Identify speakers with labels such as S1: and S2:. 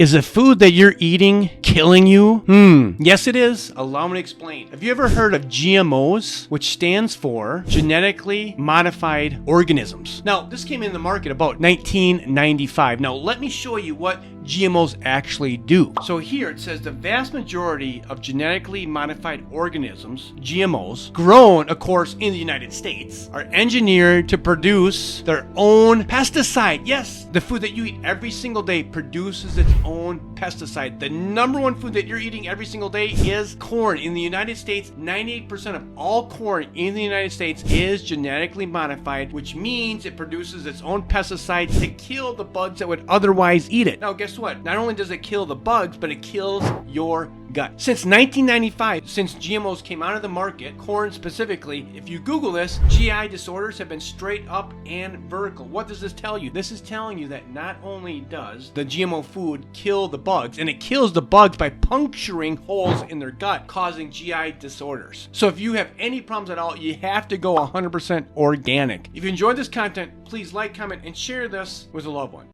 S1: Is the food that you're eating killing you? Yes it is. Allow me to explain. Have you ever heard of GMOs, which stands for Genetically Modified Organisms? Now, this came in the market about 1995. Now, let me show you what GMOs actually do. So here it says the vast majority of genetically modified organisms, GMOs, grown, of course, in the United States, are engineered to produce their own pesticide. Yes, the food that you eat every single day produces its own pesticide. The number one food that you're eating every single day is corn. In the United States, 98% of all corn in the United States is genetically modified, which means it produces its own pesticide to kill the bugs that would otherwise eat it. Now, guess what? Not only does it kill the bugs, but it kills your gut. Since 1995, since GMOs came out of the market, corn specifically, if you Google this, GI disorders have been straight up and vertical. What does this tell you? This is telling you that not only does the GMO food kill the bugs, and it kills the bugs by puncturing holes in their gut, causing GI disorders. So if you have any problems at all, you have to go 100% organic. If you enjoyed this content, please like, comment, and share this with a loved one.